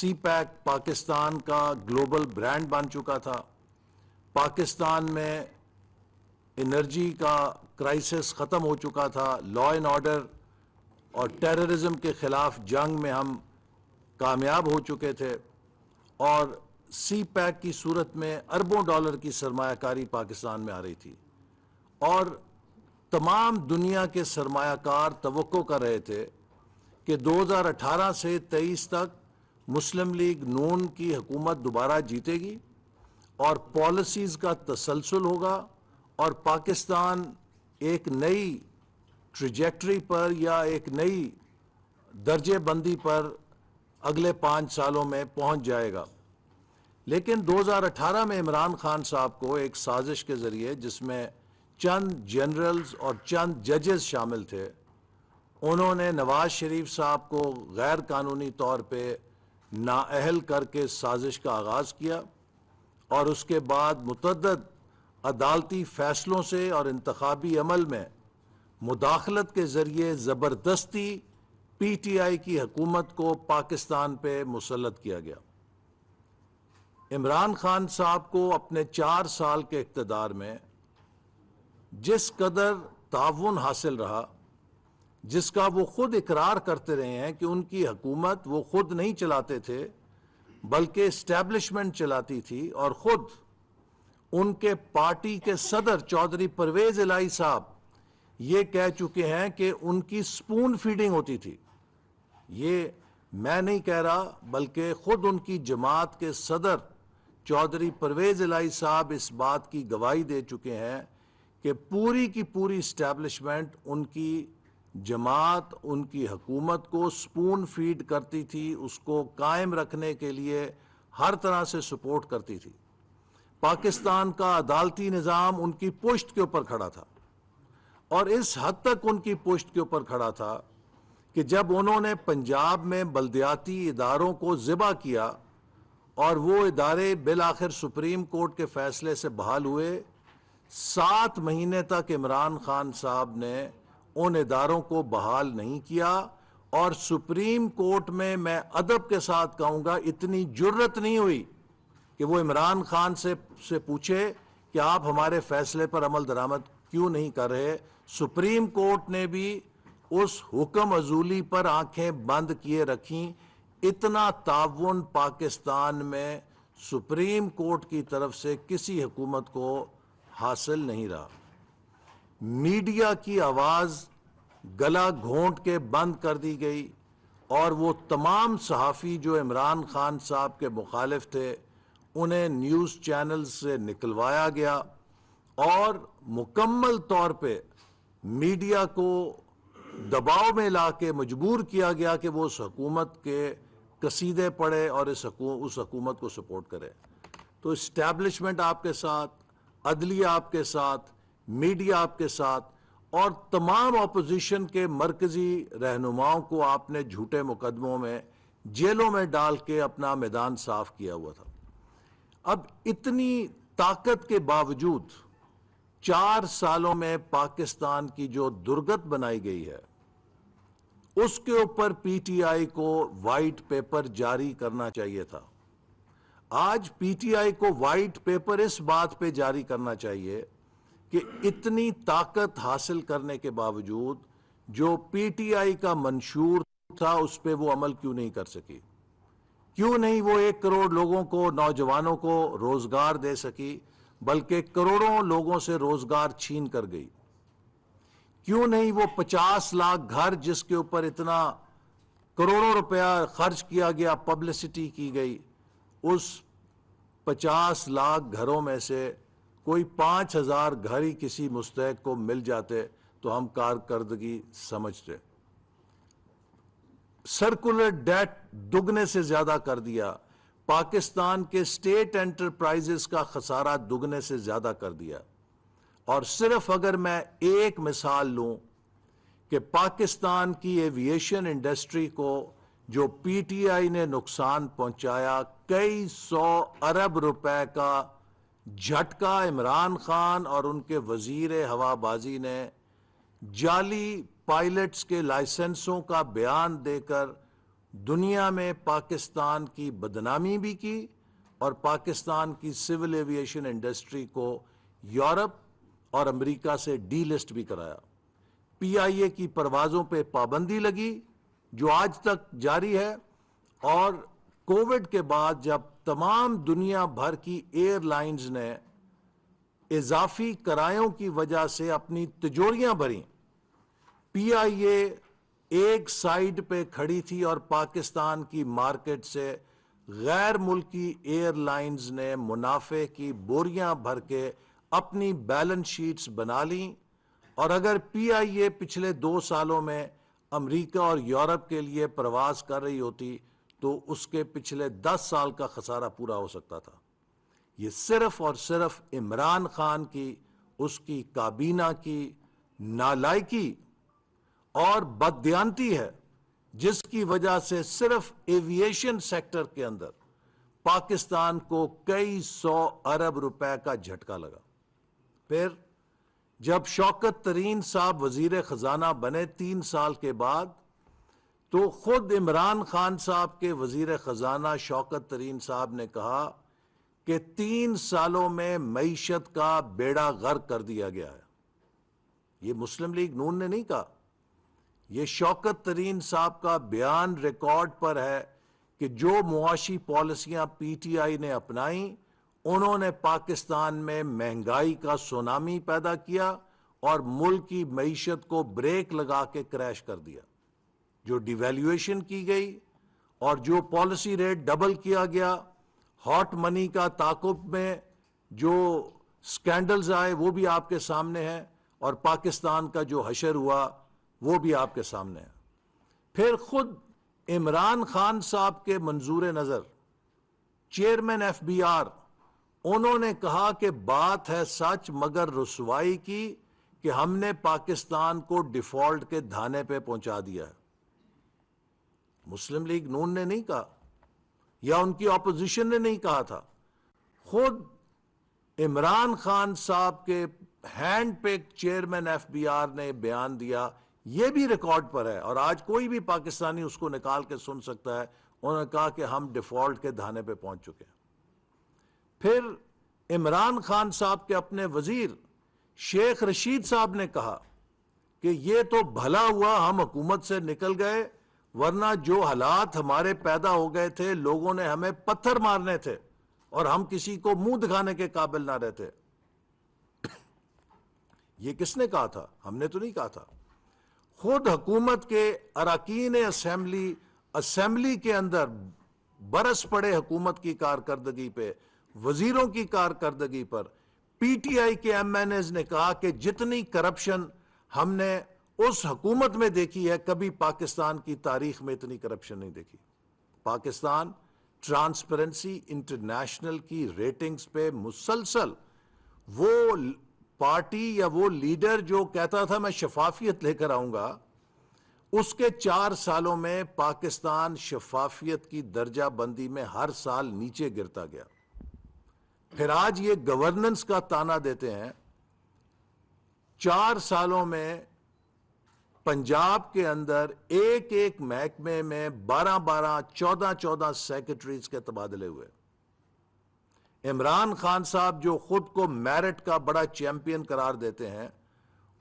سی pack Pakistan کا global brand بن چکا تھا. پاکستان میں انرجی کا کرائسس ختم ہو چکا تھا. لا اینڈ آرڈر اور ٹیررزم کے خلاف جنگ میں ہم کامیاب ہو چکے تھے، اور سی پیک کی صورت میں اربوں ڈالر کی سرمایہ کاری پاکستان میں آ رہی تھی، اور تمام دنیا کے سرمایہ کار توقع کر رہے تھے کہ 2018 سے 23 تک مسلم لیگ نون کی حکومت دوبارہ جیتے گی اور پالیسیز کا تسلسل ہوگا، اور پاکستان ایک نئی ٹریجیکٹری پر یا ایک نئی درجے بندی پر اگلے 5 سالوں میں پہنچ جائے گا. لیکن 2018 میں عمران خان صاحب کو ایک سازش کے ذریعے، جس میں چند جنرلز اور چند ججز شامل تھے، انہوں نے نواز شریف صاحب کو غیر قانونی طور پہ نااہل کر کے سازش کا آغاز کیا، اور اس کے بعد متعدد عدالتی فیصلوں سے اور انتخابی عمل میں مداخلت کے ذریعے زبردستی پی ٹی آئی کی حکومت کو پاکستان پہ مسلط کیا گیا. عمران خان صاحب کو اپنے 4 سال کے اقتدار میں جس قدر تعاون حاصل رہا، جس کا وہ خود اقرار کرتے رہے ہیں کہ ان کی حکومت وہ خود نہیں چلاتے تھے بلکہ اسٹیبلشمنٹ چلاتی تھی، اور خود ان کے پارٹی کے صدر چودھری پرویز الہی صاحب یہ کہہ چکے ہیں کہ ان کی سپون فیڈنگ ہوتی تھی. یہ میں نہیں کہہ رہا، بلکہ خود ان کی جماعت کے صدر چودھری پرویز الہی صاحب اس بات کی گواہی دے چکے ہیں کہ پوری کی پوری اسٹیبلشمنٹ ان کی جماعت ان کی حکومت کو سپون فیڈ کرتی تھی، اس کو قائم رکھنے کے لیے ہر طرح سے سپورٹ کرتی تھی. پاکستان کا عدالتی نظام ان کی پشت کے اوپر کھڑا تھا، اور اس حد تک ان کی پشت کے اوپر کھڑا تھا کہ جب انہوں نے پنجاب میں بلدیاتی اداروں کو ذبح کیا اور وہ ادارے بالآخر سپریم کورٹ کے فیصلے سے بحال ہوئے، 7 مہینے تک عمران خان صاحب نے ان اداروں کو بحال نہیں کیا، اور سپریم کورٹ میں ادب کے ساتھ کہوں گا اتنی جرت نہیں ہوئی کہ وہ عمران خان سے پوچھے کہ آپ ہمارے فیصلے پر عمل درآمد کیوں نہیں کر رہے. سپریم کورٹ نے بھی اس حکم عزولی پر آنکھیں بند کیے رکھیں. اتنا تعاون پاکستان میں سپریم کورٹ کی طرف سے کسی حکومت کو حاصل نہیں رہا. میڈیا کی آواز گلا گھونٹ کے بند کر دی گئی، اور وہ تمام صحافی جو عمران خان صاحب کے مخالف تھے انہیں نیوز چینل سے نکلوایا گیا، اور مکمل طور پہ میڈیا کو دباؤ میں لا کے مجبور کیا گیا کہ وہ اس حکومت کے قصیدے پڑھے اور اس حکومت کو سپورٹ کرے. تو اسٹیبلشمنٹ آپ کے ساتھ، عدلیہ آپ کے ساتھ، میڈیا آپ کے ساتھ، اور تمام اپوزیشن کے مرکزی رہنماؤں کو آپ نے جھوٹے مقدموں میں جیلوں میں ڈال کے اپنا میدان صاف کیا ہوا تھا. اب اتنی طاقت کے باوجود 4 سالوں میں پاکستان کی جو درگت بنائی گئی ہے، اس کے اوپر پی ٹی آئی کو وائٹ پیپر جاری کرنا چاہیے تھا. آج پی ٹی آئی کو وائٹ پیپر اس بات پہ جاری کرنا چاہیے کہ اتنی طاقت حاصل کرنے کے باوجود جو پی ٹی آئی کا منشور تھا اس پہ وہ عمل کیوں نہیں کر سکی. کیوں نہیں وہ 1 کروڑ لوگوں کو، نوجوانوں کو روزگار دے سکی، بلکہ کروڑوں لوگوں سے روزگار چھین کر گئی. کیوں نہیں وہ 50 لاکھ گھر جس کے اوپر اتنا کروڑوں روپیہ خرچ کیا گیا، پبلسٹی کی گئی، اس 50 لاکھ گھروں میں سے کوئی 5,000 گھر ہی کسی مستحق کو مل جاتے تو ہم کارکردگی سمجھتے. سرکولر ڈیٹ دگنے سے زیادہ کر دیا، پاکستان کے اسٹیٹ انٹرپرائزز کا خسارہ دگنے سے زیادہ کر دیا. اور صرف اگر میں ایک مثال لوں کہ پاکستان کی ایویشن انڈسٹری کو جو پی ٹی آئی نے نقصان پہنچایا، کئی 100 ارب روپے کا جھٹکا عمران خان اور ان کے وزیر ہوا بازی نے جعلی پائلٹس کے لائسنسوں کا بیان دے کر دنیا میں پاکستان کی بدنامی بھی کی اور پاکستان کی سول ایویشن انڈسٹری کو یورپ اور امریکہ سے ڈی لسٹ بھی کرایا۔ پی آئی اے کی پروازوں پہ پابندی لگی جو آج تک جاری ہے، اور کووڈ کے بعد جب تمام دنیا بھر کی ایئر لائنز نے اضافی کرایوں کی وجہ سے اپنی تجوریاں بھریں، پی آئی اے ایک سائیڈ پہ کھڑی تھی اور پاکستان کی مارکیٹ سے غیر ملکی ایئر لائنز نے منافع کی بوریاں بھر کے اپنی بیلنس شیٹس بنا لیں، اور اگر پی آئی اے پچھلے 2 سالوں میں امریکہ اور یورپ کے لیے پرواز کر رہی ہوتی تو اس کے پچھلے 10 سال کا خسارہ پورا ہو سکتا تھا۔ یہ صرف اور صرف عمران خان کی، اس کی کابینہ کی نالائکی اور بددیانتی ہے، جس کی وجہ سے صرف ایویشن سیکٹر کے اندر پاکستان کو کئی 100 ارب روپے کا جھٹکا لگا۔ پھر جب شوکت ترین صاحب وزیر خزانہ بنے 3 سال کے بعد، تو خود عمران خان صاحب کے وزیر خزانہ شوکت ترین صاحب نے کہا کہ 3 سالوں میں معیشت کا بیڑا غرق کر دیا گیا ہے۔ یہ مسلم لیگ نون نے نہیں کہا، یہ شوکت ترین صاحب کا بیان ریکارڈ پر ہے کہ جو معاشی پالیسیاں پی ٹی آئی نے اپنائیں، انہوں نے پاکستان میں مہنگائی کا سونامی پیدا کیا اور ملک کی معیشت کو بریک لگا کے کریش کر دیا۔ جو ڈیویلیویشن کی گئی اور جو پالیسی ریٹ ڈبل کیا گیا، ہاٹ منی کا تعاقب میں جو سکینڈلز آئے وہ بھی آپ کے سامنے ہیں، اور پاکستان کا جو حشر ہوا وہ بھی آپ کے سامنے ہے۔ پھر خود عمران خان صاحب کے منظور نظر چیئرمین ایف بی آر، انہوں نے کہا کہ بات ہے سچ مگر رسوائی کی کہ ہم نے پاکستان کو ڈیفالٹ کے دھانے پہ پہنچا دیا ہے۔ مسلم لیگ نون نے نہیں کہا، یا ان کی اپوزیشن نے نہیں کہا تھا، خود عمران خان صاحب کے hand pick chairman F B R نے بیان دیا۔ یہ بھی ریکارڈ پر ہے اور آج کوئی بھی پاکستانی اس کو نکال کے سن سکتا ہے۔ انہوں نے کہا کہ ہم ڈیفالٹ کے دھانے پہ پہنچ چکے ہیں۔ پھر عمران خان صاحب کے اپنے وزیر شیخ رشید صاحب نے کہا کہ یہ تو بھلا ہوا ہم حکومت سے نکل گئے، ورنہ جو حالات ہمارے پیدا ہو گئے تھے، لوگوں نے ہمیں پتھر مارنے تھے اور ہم کسی کو منہ دکھانے کے قابل نہ رہتے۔ یہ کس نے کہا تھا؟ ہم نے تو نہیں کہا تھا۔ خود حکومت کے اراکین اسمبلی کے اندر برس پڑے حکومت کی کارکردگی پہ، وزیروں کی کارکردگی پر، پی ٹی آئی کے ایم این ایز نے کہا کہ جتنی کرپشن ہم نے اس حکومت میں دیکھی ہے، کبھی پاکستان کی تاریخ میں اتنی کرپشن نہیں دیکھی۔ پاکستان ٹرانسپیرنسی انٹرنیشنل کی ریٹنگز پہ مسلسل وہ پارٹی یا وہ لیڈر جو کہتا تھا میں شفافیت لے کر آؤں گا، اس کے 4 سالوں میں پاکستان شفافیت کی درجہ بندی میں ہر سال نیچے گرتا گیا۔ پھر آج یہ گورننس کا تانا دیتے ہیں۔ 4 سالوں میں پنجاب کے اندر ایک محکمے میں 12 14 سیکرٹریز کے تبادلے ہوئے۔ عمران خان صاحب جو خود کو میرٹ کا بڑا چیمپئن قرار دیتے ہیں،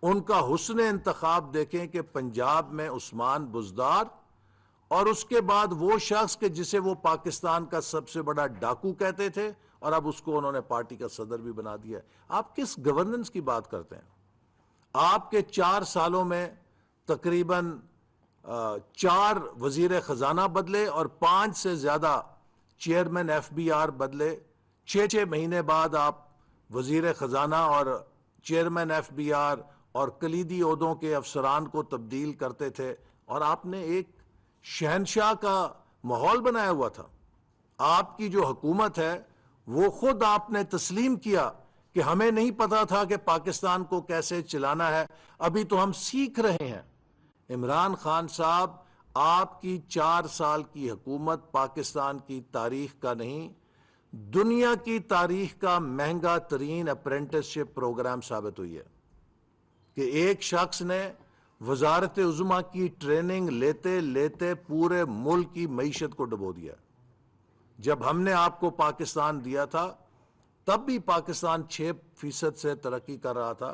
ان کا حسن انتخاب دیکھیں کہ پنجاب میں عثمان بزدار، اور اس کے بعد وہ شخص کہ جسے وہ پاکستان کا سب سے بڑا ڈاکو کہتے تھے، اور اب اس کو انہوں نے پارٹی کا صدر بھی بنا دیا۔ آپ کس گورننس کی بات کرتے ہیں؟ آپ کے 4 سالوں میں تقریباً 4 وزیر خزانہ بدلے اور 5 سے زیادہ چیئرمین ایف بی آر بدلے۔ 6 مہینے بعد آپ وزیر خزانہ اور چیئرمین ایف بی آر اور کلیدی عہدوں کے افسران کو تبدیل کرتے تھے، اور آپ نے ایک شہنشاہ کا ماحول بنایا ہوا تھا۔ آپ کی جو حکومت ہے وہ خود آپ نے تسلیم کیا کہ ہمیں نہیں پتا تھا کہ پاکستان کو کیسے چلانا ہے، ابھی تو ہم سیکھ رہے ہیں۔ عمران خان صاحب، آپ کی 4 سال کی حکومت پاکستان کی تاریخ کا نہیں، دنیا کی تاریخ کا مہنگا ترین اپرینٹس شپ پروگرام ثابت ہوئی ہے کہ ایک شخص نے وزارت عظمیٰ کی ٹریننگ لیتے لیتے پورے ملک کی معیشت کو ڈبو دیا۔ جب ہم نے آپ کو پاکستان دیا تھا تب بھی پاکستان 6% سے ترقی کر رہا تھا،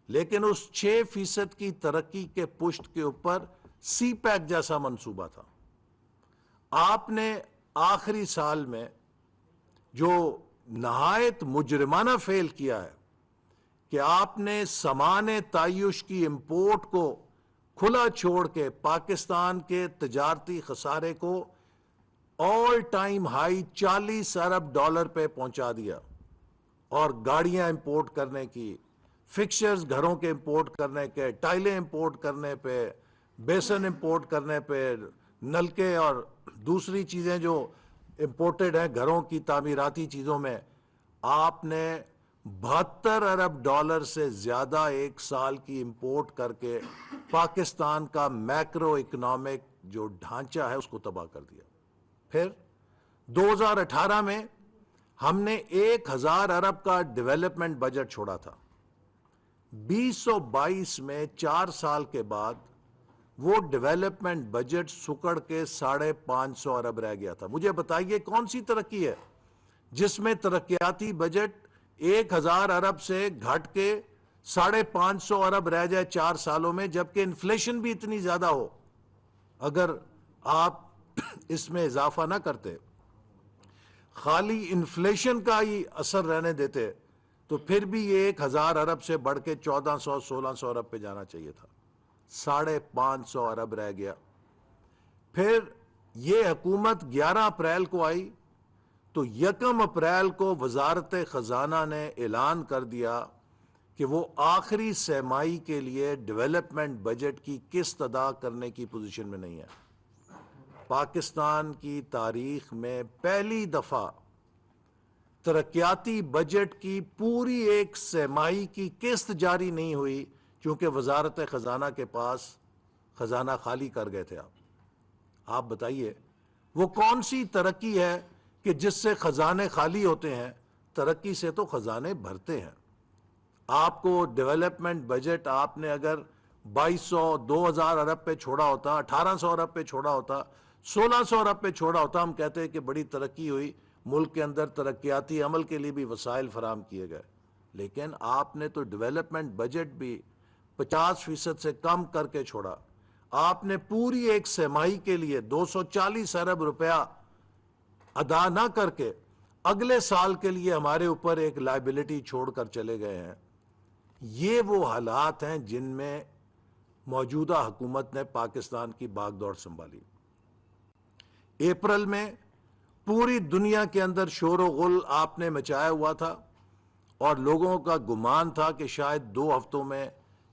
لیکن اس 6% کی ترقی کے پشت کے اوپر سی پیک جیسا منصوبہ تھا۔ آپ نے آخری سال میں جو نہایت مجرمانہ فیل کیا ہے کہ آپ نے سامان تعیش کی امپورٹ کو کھلا چھوڑ کے پاکستان کے تجارتی خسارے کو آل ٹائم ہائی $40 ارب پہ پہنچا دیا، اور گاڑیاں امپورٹ کرنے کی، فکسچرز گھروں کے امپورٹ کرنے کے، ٹائلیں امپورٹ کرنے پہ، بیسن امپورٹ کرنے پہ، نلکے اور دوسری چیزیں جو امپورٹڈ ہیں گھروں کی تعمیراتی چیزوں میں، آپ نے $72 ارب سے زیادہ ایک سال کی امپورٹ کر کے پاکستان کا میکرو اکنامک جو ڈھانچہ ہے اس کو تباہ کر دیا۔ پھر 2018 میں ہم نے 1000 ارب کا ڈیولپمنٹ بجٹ چھوڑا تھا۔ 2022 میں 4 سال کے بعد وہ ڈیولپمنٹ بجٹ سکڑ کے 550 ارب رہ گیا تھا۔ مجھے بتائیے کون سی ترقی ہے جس میں ترقیاتی بجٹ 1000 ارب سے گھٹ کے 550 ارب رہ جائے 4 سالوں میں، جبکہ انفلیشن بھی اتنی زیادہ ہو؟ اگر آپ اس میں اضافہ نہ کرتے، خالی انفلیشن کا ہی اثر رہنے دیتے، تو پھر بھی یہ 1000 ارب سے بڑھ کے 1400-1600 ارب پہ جانا چاہیے تھا۔ 550 ارب رہ گیا۔ پھر یہ حکومت 11 اپریل کو آئی تو 1 اپریل کو وزارت خزانہ نے اعلان کر دیا کہ وہ آخری سہ-ماہی کے لیے ڈیولپمنٹ بجٹ کی قسط ادا کرنے کی پوزیشن میں نہیں ہے۔ پاکستان کی تاریخ میں پہلی دفعہ ترقیاتی بجٹ کی پوری ایک سہ-ماہی کی قسط جاری نہیں ہوئی، چونکہ وزارت خزانہ کے پاس خزانہ خالی کر گئے تھے۔ آپ بتائیے وہ کون سی ترقی ہے کہ جس سے خزانے خالی ہوتے ہیں؟ ترقی سے تو خزانے بھرتے ہیں۔ آپ کو ڈیولپمنٹ بجٹ آپ نے اگر 2200-2000 ارب پہ چھوڑا ہوتا، 1800 ارب پہ چھوڑا ہوتا، 1600 ارب پہ چھوڑا ہوتا، ہم کہتے ہیں کہ بڑی ترقی ہوئی، ملک کے اندر ترقیاتی عمل کے لیے بھی وسائل فراہم کیے گئے۔ لیکن آپ نے تو ڈیولپمنٹ بجٹ بھی 50% سے کم کر کے چھوڑا۔ آپ نے پوری ایک سہ-ماہی کے لیے 240 ارب روپیہ ادا نہ کر کے اگلے سال کے لیے ہمارے اوپر ایک لائبلٹی چھوڑ کر چلے گئے ہیں۔ یہ وہ حالات ہیں جن میں موجودہ حکومت نے پاکستان کی باغ دوڑ سنبھالی۔ اپریل میں پوری دنیا کے اندر شور و غل آپ نے مچایا ہوا تھا، اور لوگوں کا گمان تھا کہ شاید 2 ہفتوں میں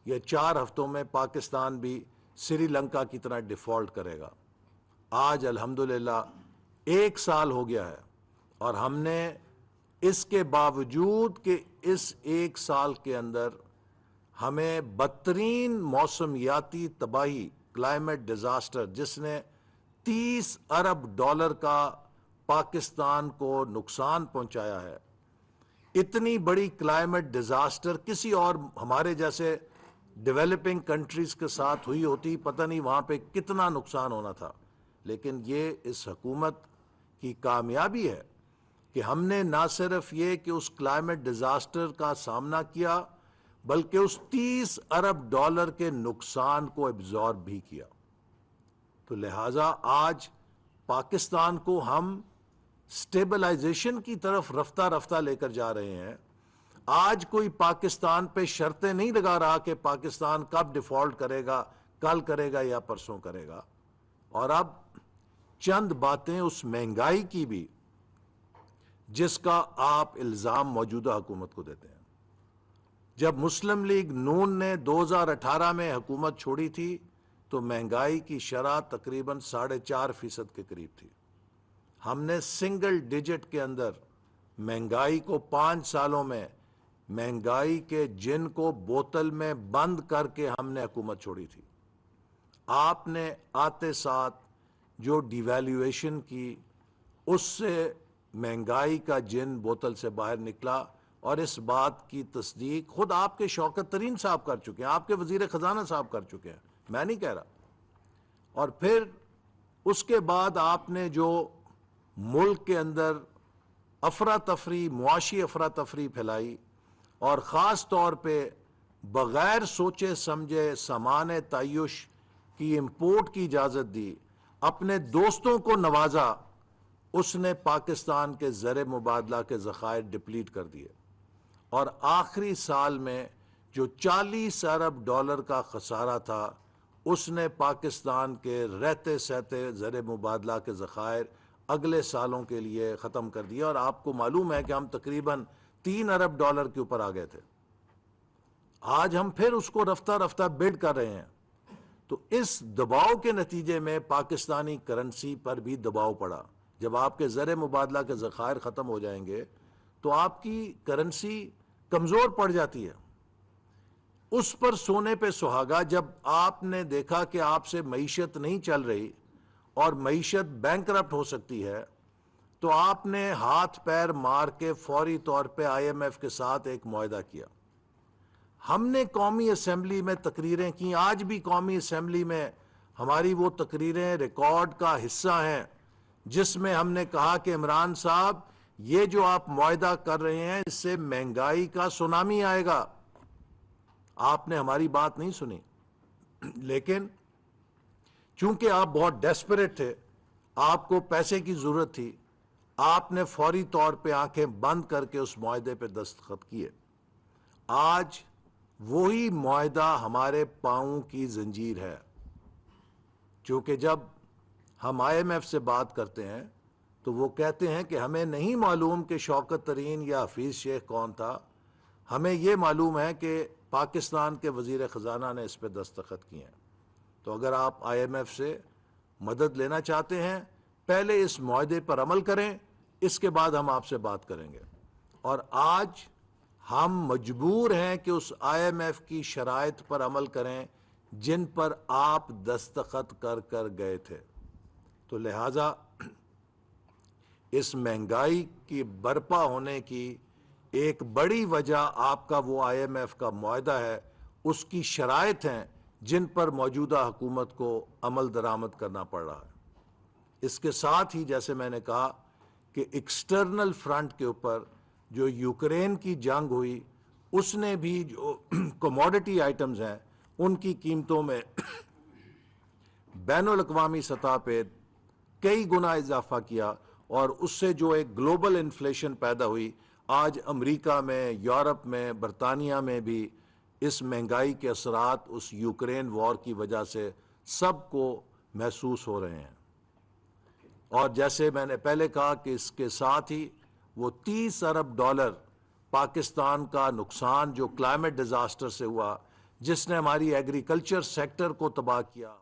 یا 4 ہفتوں میں پاکستان بھی سری لنکا کی طرح ڈیفالٹ کرے گا۔ آج الحمدللہ 1 سال ہو گیا ہے، اور ہم نے اس کے باوجود کہ اس 1 سال کے اندر ہمیں بدترین موسمیاتی تباہی، کلائمیٹ ڈیزاسٹر، جس نے $30 ارب کا پاکستان کو نقصان پہنچایا ہے، اتنی بڑی کلائمیٹ ڈیزاسٹر کسی اور ہمارے جیسے ڈیولپنگ کنٹریز کے ساتھ ہوئی ہوتی، پتہ نہیں وہاں پہ کتنا نقصان ہونا تھا۔ لیکن یہ اس حکومت کی کامیابی ہے کہ ہم نے نہ صرف یہ کہ اس کلائمیٹ ڈیزاسٹر کا سامنا کیا، بلکہ اس $30 ارب کے نقصان کو ایبزارب بھی کیا۔ تو لہٰذا آج پاکستان کو ہم سٹیبلائزیشن کی طرف رفتہ رفتہ لے کر جا رہے ہیں۔ آج کوئی پاکستان پہ شرطیں نہیں لگا رہا کہ پاکستان کب ڈیفالٹ کرے گا، کل کرے گا یا پرسوں کرے گا۔ اور اب چند باتیں اس مہنگائی کی بھی جس کا آپ الزام موجودہ حکومت کو دیتے ہیں۔ جب مسلم لیگ نون نے 2018 میں حکومت چھوڑی تھی تو مہنگائی کی شرح تقریباً 4.5% کے قریب تھی۔ ہم نے سنگل ڈیجٹ کے اندر مہنگائی کو 5 سالوں میں، مہنگائی کے جن کو بوتل میں بند کر کے ہم نے حکومت چھوڑی تھی۔ آپ نے آتے ساتھ جو ڈیویلیویشن کی، اس سے مہنگائی کا جن بوتل سے باہر نکلا، اور اس بات کی تصدیق خود آپ کے شوکت ترین صاحب کر چکے ہیں، آپ کے وزیر خزانہ صاحب کر چکے ہیں، میں نہیں کہہ رہا۔ اور پھر اس کے بعد آپ نے جو ملک کے اندر افراتفری، معاشی افراتفری پھیلائی، اور خاص طور پہ بغیر سوچے سمجھے سامان تعیش کی امپورٹ کی اجازت دی، اپنے دوستوں کو نوازا، اس نے پاکستان کے زر مبادلہ کے ذخائر ڈپلیٹ کر دیے، اور آخری سال میں جو $40 ارب کا خسارہ تھا، اس نے پاکستان کے رہتے سہتے زر مبادلہ کے ذخائر اگلے سالوں کے لیے ختم کر دیا، اور آپ کو معلوم ہے کہ ہم تقریباً $3 ارب کے اوپر آ گئے تھے۔ آج ہم پھر اس کو رفتہ رفتہ بلڈ کر رہے ہیں۔ تو اس دباؤ کے نتیجے میں پاکستانی کرنسی پر بھی دباؤ پڑا۔ جب آپ کے زر مبادلہ کے ذخائر ختم ہو جائیں گے تو آپ کی کرنسی کمزور پڑ جاتی ہے۔ اس پر سونے پہ سہاگا جب آپ نے دیکھا کہ آپ سے معیشت نہیں چل رہی اور معیشت بینکرپٹ ہو سکتی ہے، تو آپ نے ہاتھ پیر مار کے فوری طور پہ IMF کے ساتھ ایک معاہدہ کیا۔ ہم نے قومی اسمبلی میں تقریریں کی، آج بھی قومی اسمبلی میں ہماری وہ تقریریں ریکارڈ کا حصہ ہیں، جس میں ہم نے کہا کہ عمران صاحب یہ جو آپ معاہدہ کر رہے ہیں اس سے مہنگائی کا سونامی آئے گا۔ آپ نے ہماری بات نہیں سنی، لیکن چونکہ آپ بہت ڈیسپریٹ تھے، آپ کو پیسے کی ضرورت تھی، آپ نے فوری طور پہ آنکھیں بند کر کے اس معاہدے پہ دستخط کیے۔ آج وہی معاہدہ ہمارے پاؤں کی زنجیر ہے، چونکہ جب ہم IMF سے بات کرتے ہیں تو وہ کہتے ہیں کہ ہمیں نہیں معلوم کہ شوکت ترین یا حفیظ شیخ کون تھا، ہمیں یہ معلوم ہے کہ پاکستان کے وزیر خزانہ نے اس پہ دستخط کیے ہیں۔ تو اگر آپ IMF سے مدد لینا چاہتے ہیں، پہلے اس معاہدے پر عمل کریں، اس کے بعد ہم آپ سے بات کریں گے۔ اور آج ہم مجبور ہیں کہ اس IMF کی شرائط پر عمل کریں جن پر آپ دستخط کر کر گئے تھے۔ تو لہٰذا اس مہنگائی کی برپا ہونے کی ایک بڑی وجہ آپ کا وہ IMF کا معاہدہ ہے، اس کی شرائط ہیں جن پر موجودہ حکومت کو عمل درآمد کرنا پڑ رہا ہے۔ اس کے ساتھ ہی جیسے میں نے کہا کہ ایکسٹرنل فرنٹ کے اوپر جو یوکرین کی جنگ ہوئی، اس نے بھی جو کموڈٹی آئٹمز ہیں ان کی قیمتوں میں بین الاقوامی سطح پہ کئی گنا اضافہ کیا، اور اس سے جو ایک گلوبل انفلیشن پیدا ہوئی، آج امریکہ میں، یورپ میں، برطانیہ میں بھی اس مہنگائی کے اثرات اس یوکرین وار کی وجہ سے سب کو محسوس ہو رہے ہیں۔ اور جیسے میں نے پہلے کہا کہ اس کے ساتھ ہی وہ $30 ارب پاکستان کا نقصان جو کلائمیٹ ڈیزاسٹر سے ہوا، جس نے ہماری ایگریکلچر سیکٹر کو تباہ کیا۔